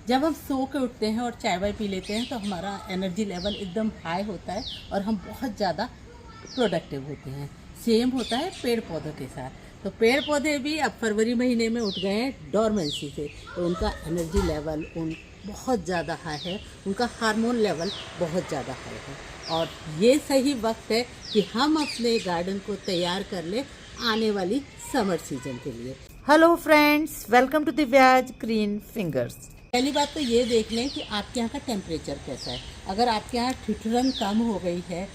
जब हम सो के उठते हैं और चाय वाय पी लेते हैं तो हमारा एनर्जी लेवल एकदम हाई होता है और हम बहुत ज़्यादा प्रोडक्टिव होते हैं। सेम होता है पेड़ पौधों के साथ। तो पेड़ पौधे भी अब फरवरी महीने में उठ गए हैं डोरमेंसी से, तो उनका एनर्जी लेवल बहुत ज़्यादा हाई है, उनका हार्मोन लेवल बहुत ज़्यादा हाई है और ये सही वक्त है कि हम अपने गार्डन को तैयार कर ले आने वाली समर सीजन के लिए। Hello friends, welcome to Divya's green fingers. पहली बात तो ये देख लें कि आपके यहाँ का टेम्परेचर कैसा है। अगर आपके यहाँ ठिठुरन कम हो गई है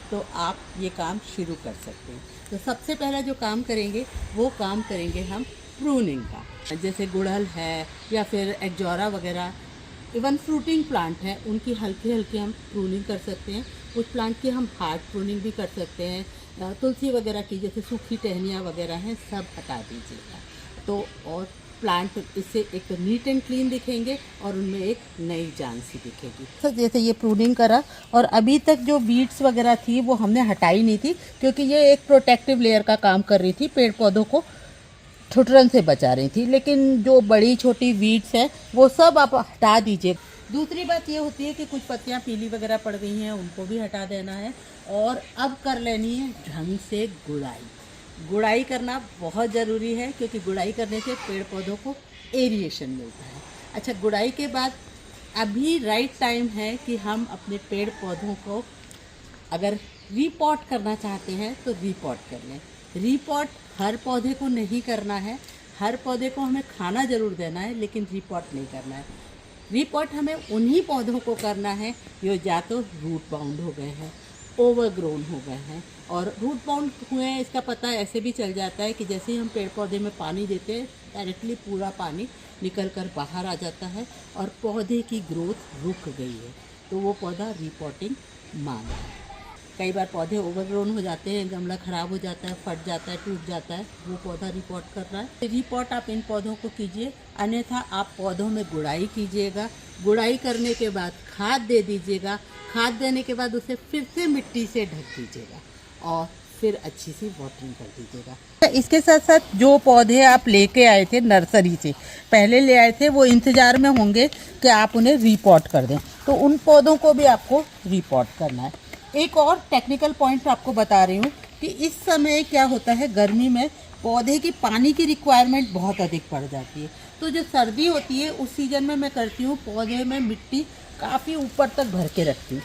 तो आप ये काम शुरू कर सकते हैं। तो सबसे पहला जो काम करेंगे वो काम करेंगे हम प्रूनिंग का। जैसे गुड़हल है या फिर एग्जोरा वगैरह, इवन फ्रूटिंग प्लांट हैं, उनकी हल्की हल्की हम प्रूनिंग कर सकते हैं। कुछ प्लांट की हम हार्ड प्रूनिंग भी कर सकते हैं। तुलसी वगैरह की जैसे सूखी टहनियाँ वगैरह हैं, सब हटा दीजिएगा। तो और प्लांट इससे एक नीट एंड क्लीन दिखेंगे और उनमें एक नई जान सी दिखेगी। तो जैसे ये प्रूनिंग करा और अभी तक जो वीड्स वगैरह थी वो हमने हटाई नहीं थी, क्योंकि ये एक प्रोटेक्टिव लेयर का काम कर रही थी, पेड़ पौधों को ठुठरन से बचा रही थी। लेकिन जो बड़ी छोटी वीड्स हैं वो सब आप हटा दीजिए। दूसरी बात ये होती है कि कुछ पत्तियां पीली वगैरह पड़ गई हैं, उनको भी हटा देना है। और अब कर लेनी है ढंग से गुड़ाई। गुड़ाई करना बहुत ज़रूरी है, क्योंकि गुड़ाई करने से पेड़ पौधों को एरिएशन मिलता है। अच्छा, गुड़ाई के बाद अभी राइट टाइम है कि हम अपने पेड़ पौधों को अगर रीपॉट करना चाहते हैं तो रीपॉट कर लें। रीपॉट हर पौधे को नहीं करना है, हर पौधे को हमें खाना ज़रूर देना है, लेकिन रीपॉट नहीं करना है। रीपॉट हमें उन्हीं पौधों को करना है जो या तो रूट बाउंड हो गए हैं, ओवरग्रोन हो गए हैं। और रूट बाउंड हुए हैं इसका पता ऐसे भी चल जाता है कि जैसे ही हम पेड़ पौधे में पानी देते हैं, डायरेक्टली पूरा पानी निकल कर बाहर आ जाता है और पौधे की ग्रोथ रुक गई है, तो वो पौधा रीपॉटिंग मांग रहा है। कई बार पौधे ओवरग्रोन हो जाते हैं, गमला ख़राब हो जाता है, फट जाता है, टूट जाता है, वो पौधा रिपोर्ट कर रहा है। रिपोर्ट आप इन पौधों को कीजिए, अन्यथा आप पौधों में गुड़ाई कीजिएगा। गुड़ाई करने के बाद खाद दे दीजिएगा। खाद देने के बाद उसे फिर से मिट्टी से ढक दीजिएगा और फिर अच्छी सी वाटरिंग कर दीजिएगा। इसके साथ साथ जो पौधे आप लेके आए थे नर्सरी से, पहले ले आए थे, वो इंतज़ार में होंगे कि आप उन्हें रिपोर्ट कर दें, तो उन पौधों को भी आपको रिपोर्ट करना है। एक और टेक्निकल पॉइंट आपको बता रही हूँ कि इस समय क्या होता है, गर्मी में पौधे की पानी की रिक्वायरमेंट बहुत अधिक पड़ जाती है। तो जो सर्दी होती है उस सीज़न में मैं करती हूँ, पौधे में मिट्टी काफ़ी ऊपर तक भर के रखती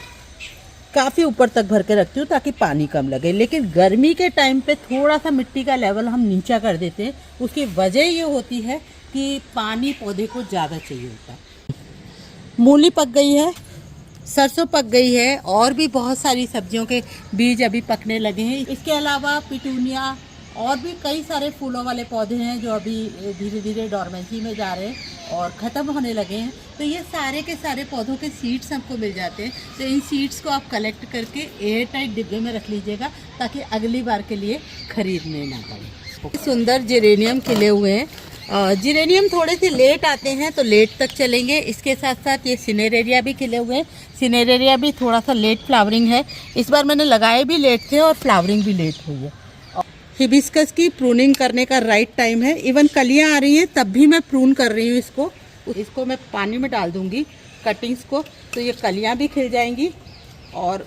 हूँ, ताकि पानी कम लगे। लेकिन गर्मी के टाइम पे थोड़ा सा मिट्टी का लेवल हम नीचा कर देते हैं। उसकी वजह ये होती है कि पानी पौधे को ज़्यादा चाहिए होता है। मूली पक गई है, सरसों पक गई है, और भी बहुत सारी सब्जियों के बीज अभी पकने लगे हैं। इसके अलावा पिटूनिया और भी कई सारे फूलों वाले पौधे हैं जो अभी धीरे धीरे डोरमेंसी में जा रहे हैं और ख़त्म होने लगे हैं। तो ये सारे के सारे पौधों के सीड्स हमको मिल जाते हैं। तो इन सीड्स को आप कलेक्ट करके एयर टाइट डिब्बे में रख लीजिएगा, ताकि अगली बार के लिए ख़रीदने ना पड़े। सुंदर जेरेनियम खिले हुए हैं। जिरेनियम थोड़े से लेट आते हैं तो लेट तक चलेंगे। इसके साथ साथ ये सिनेरेरिया भी खिले हुए हैं। सिनेरेरिया भी थोड़ा सा लेट फ्लावरिंग है। इस बार मैंने लगाए भी लेट थे और फ्लावरिंग भी लेट हुई है। हिबिस्कस की प्रूनिंग करने का राइट टाइम है। इवन कलियां आ रही हैं तब भी मैं प्रून कर रही हूँ इसको मैं पानी में डाल दूँगी कटिंग्स को, तो ये कलियां भी खिल जाएंगी और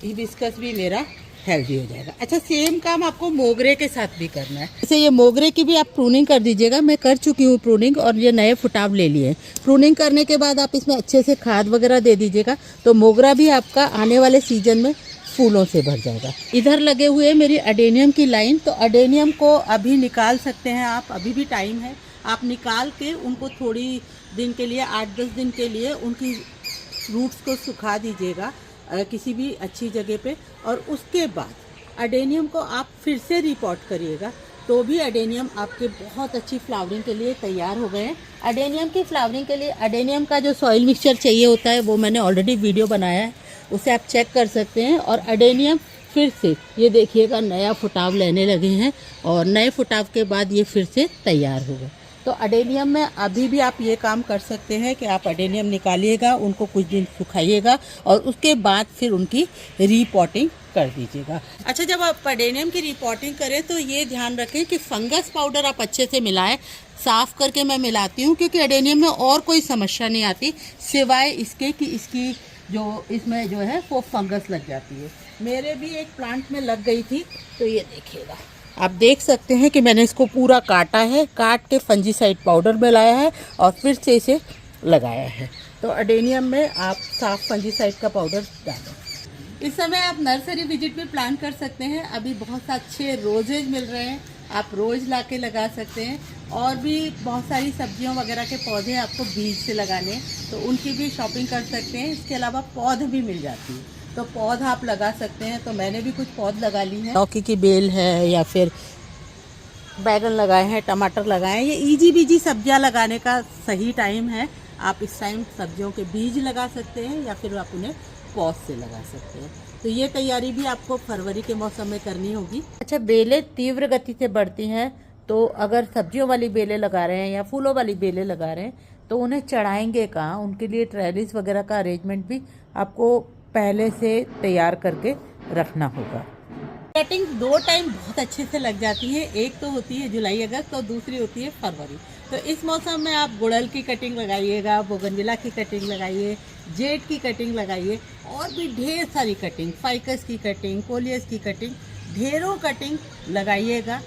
हिबिस्कस भी मेरा हेल्दी हो जाएगा। अच्छा, सेम काम आपको मोगरे के साथ भी करना है। जैसे ये मोगरे की भी आप प्रूनिंग कर दीजिएगा। मैं कर चुकी हूँ प्रूनिंग और ये नए फुटाव ले लिए। प्रूनिंग करने के बाद आप इसमें अच्छे से खाद वगैरह दे दीजिएगा, तो मोगरा भी आपका आने वाले सीजन में फूलों से भर जाएगा। इधर लगे हुए मेरी अडेनियम की लाइन, तो अडेनियम को अभी निकाल सकते हैं आप, अभी भी टाइम है। आप निकाल के उनको थोड़ी दिन के लिए, 8-10 दिन के लिए उनकी रूट्स को सुखा दीजिएगा किसी भी अच्छी जगह पे, और उसके बाद अडेनियम को आप फिर से रिपोर्ट करिएगा, तो भी अडेनियम आपके बहुत अच्छी फ्लावरिंग के लिए तैयार हो गए हैं। अडेनियम की फ्लावरिंग के लिए अडेनियम का जो सॉइल मिक्सचर चाहिए होता है वो मैंने ऑलरेडी वीडियो बनाया है, उसे आप चेक कर सकते हैं। और अडेनियम फिर से ये देखिएगा नया फुटाव लेने लगे हैं और नए फुटाव के बाद ये फिर से तैयार हो गए। तो अडेनियम में अभी भी आप ये काम कर सकते हैं कि आप अडेनियम निकालिएगा, उनको कुछ दिन सुखाइएगा और उसके बाद फिर उनकी रीपॉटिंग कर दीजिएगा। अच्छा, जब आप अडेनियम की रीपॉटिंग करें तो ये ध्यान रखें कि फंगस पाउडर आप अच्छे से मिलाएं। साफ़ करके मैं मिलाती हूँ क्योंकि अडेनियम में और कोई समस्या नहीं आती सिवाय इसके कि इसकी जो इसमें जो है वो फंगस लग जाती है। मेरे भी एक प्लांट में लग गई थी, तो ये देखिएगा, आप देख सकते हैं कि मैंने इसको पूरा काटा है, काट के फंजीसाइड पाउडर मिलाया है और फिर से इसे लगाया है। तो अडेनियम में आप साफ फंजीसाइड का पाउडर डालें। इस समय आप नर्सरी विजिट भी प्लान कर सकते हैं। अभी बहुत अच्छे रोजेज मिल रहे हैं, आप रोज ला के लगा सकते हैं। और भी बहुत सारी सब्जियों वगैरह के पौधे आपको बीज से लगाने हैं, तो उनकी भी शॉपिंग कर सकते हैं। इसके अलावा पौध भी मिल जाती है, तो पौध आप लगा सकते हैं। तो मैंने भी कुछ पौध लगा ली है, लौकी की बेल है या फिर बैगन लगाए हैं, टमाटर लगाए हैं। ये ईजी बीजी सब्जियां लगाने का सही टाइम है। आप इस टाइम सब्जियों के बीज लगा सकते हैं या फिर आप उन्हें पौध से लगा सकते हैं। तो ये तैयारी भी आपको फरवरी के मौसम में करनी होगी। अच्छा, बेलें तीव्र गति से बढ़ती हैं, तो अगर सब्जियों वाली बेलें लगा रहे हैं या फूलों वाली बेलें लगा रहे हैं तो उन्हें चढ़ाएंगे कहाँ? उनके लिए ट्रेलिस वगैरह का अरेंजमेंट भी आपको पहले से तैयार करके रखना होगा। कटिंग 2 टाइम बहुत अच्छे से लग जाती है। एक तो होती है जुलाई अगस्त और दूसरी होती है फरवरी। तो इस मौसम में आप गुड़हल की कटिंग लगाइएगा, बोगनविला की कटिंग लगाइए, जेड की कटिंग लगाइए और भी ढेर सारी कटिंग, फाइकस की कटिंग, कोलियस की कटिंग, ढेरों कटिंग लगाइएगा।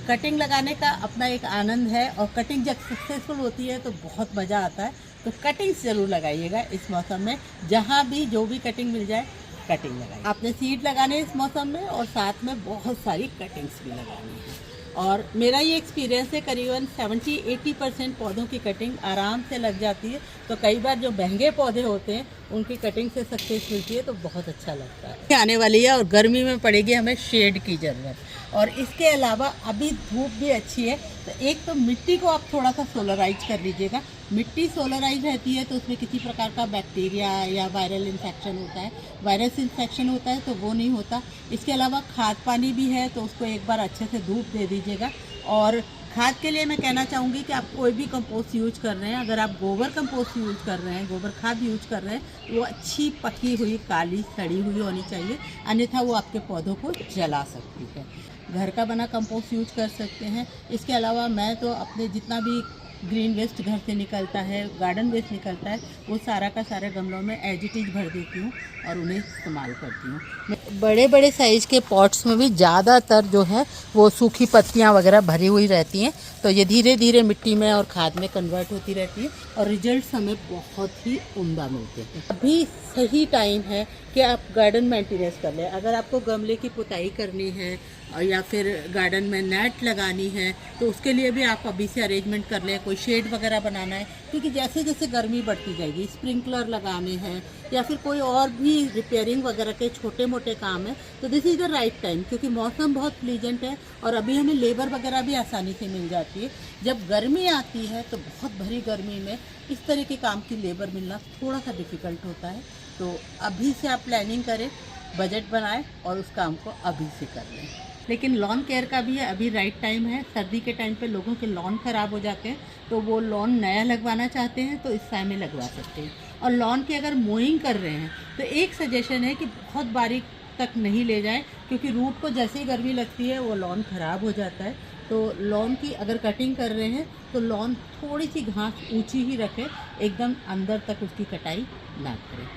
कटिंग लगाने का अपना एक आनंद है और कटिंग जब सक्सेसफुल होती है तो बहुत मज़ा आता है। तो कटिंग्स ज़रूर लगाइएगा इस मौसम में। जहाँ भी जो भी कटिंग मिल जाए कटिंग लगाइए। आपने सीड लगाने इस मौसम में और साथ में बहुत सारी कटिंग्स भी लगानी है। और मेरा ये एक्सपीरियंस है, करीबन 70-80% पौधों की कटिंग आराम से लग जाती है। तो कई बार जो महंगे पौधे होते हैं उनकी कटिंग से सक्सेस मिलती है तो बहुत अच्छा लगता है। आने वाली है और गर्मी में पड़ेगी हमें शेड की ज़रूरत। और इसके अलावा अभी धूप भी अच्छी है, तो एक तो मिट्टी को आप थोड़ा सा सोलराइज कर लीजिएगा। मिट्टी सोलराइज रहती है तो उसमें किसी प्रकार का बैक्टीरिया या वायरल इन्फेक्शन होता है, वायरस इन्फेक्शन होता है तो वो नहीं होता। इसके अलावा खाद पानी भी है तो उसको एक बार अच्छे से धूप दे दीजिएगा। और खाद के लिए मैं कहना चाहूँगी कि आप कोई भी कंपोस्ट यूज कर रहे हैं, अगर आप गोबर कंपोस्ट यूज कर रहे हैं, गोबर खाद यूज कर रहे हैं, तो वो अच्छी पकी हुई काली सड़ी हुई होनी चाहिए, अन्यथा वो आपके पौधों को जला सकती है। घर का बना कंपोस्ट यूज कर सकते हैं। इसके अलावा मैं तो अपने जितना भी ग्रीन वेस्ट घर से निकलता है, गार्डन वेस्ट निकलता है, वो सारा का सारा गमलों में एज इट इज भर देती हूँ और उन्हें इस्तेमाल करती हूँ। बड़े बड़े साइज़ के पॉट्स में भी ज़्यादातर जो है वो सूखी पत्तियाँ वगैरह भरी हुई रहती हैं, तो ये धीरे धीरे मिट्टी में और खाद में कन्वर्ट होती रहती है और रिजल्ट्स हमें बहुत ही उम्दा मिलते हैं। अभी सही टाइम है कि आप गार्डन मेंटेनेंस कर लें। अगर आपको गमले की पुताई करनी है और या फिर गार्डन में नेट लगानी है तो उसके लिए भी आप अभी से अरेंजमेंट कर लें। कोई शेड वगैरह बनाना है, क्योंकि जैसे जैसे गर्मी बढ़ती जाएगी, स्प्रिंकलर लगाने हैं या फिर कोई और भी रिपेयरिंग वगैरह के छोटे मोटे काम है, तो this is the right time, क्योंकि मौसम बहुत प्लीजेंट है और अभी हमें लेबर वगैरह भी आसानी से मिल जाती है। जब गर्मी आती है तो बहुत भरी गर्मी में इस तरह के काम की लेबर मिलना थोड़ा सा डिफ़िकल्ट होता है। तो अभी से आप प्लानिंग करें, बजट बनाएं और उस काम को अभी से कर लें। लेकिन लॉन केयर का भी है, अभी राइट टाइम है। सर्दी के टाइम पे लोगों के लॉन ख़राब हो जाते हैं, तो वो लॉन नया लगवाना चाहते हैं तो इस टाइम में लगवा सकते हैं। और लॉन की अगर मोइंग कर रहे हैं तो एक सजेशन है कि बहुत बारीक तक नहीं ले जाएं, क्योंकि रूट को जैसे ही गर्मी लगती है वो लॉन ख़राब हो जाता है। तो लॉन की अगर कटिंग कर रहे हैं तो लॉन थोड़ी सी घास ऊंची ही रखें, एकदम अंदर तक उसकी कटाई ना करें।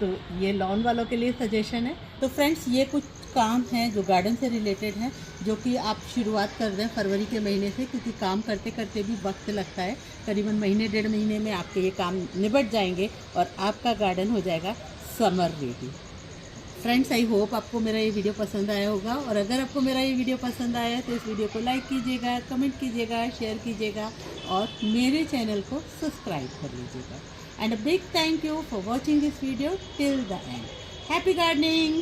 तो ये लॉन वालों के लिए सजेशन है। तो फ्रेंड्स, ये कुछ काम हैं जो गार्डन से रिलेटेड हैं, जो कि आप शुरुआत कर दें फरवरी के महीने से, क्योंकि काम करते करते भी वक्त लगता है। करीबन महीने 1.5 महीने में आपके ये काम निबट जाएंगे और आपका गार्डन हो जाएगा summer ready. Friends, I hope आपको मेरा ये वीडियो पसंद आया होगा, और अगर आपको मेरा ये वीडियो पसंद आया है तो इस वीडियो को लाइक कीजिएगा, कमेंट कीजिएगा, शेयर कीजिएगा और मेरे चैनल को सब्सक्राइब कर लीजिएगा। And a big thank you for watching this video till the end. Happy gardening!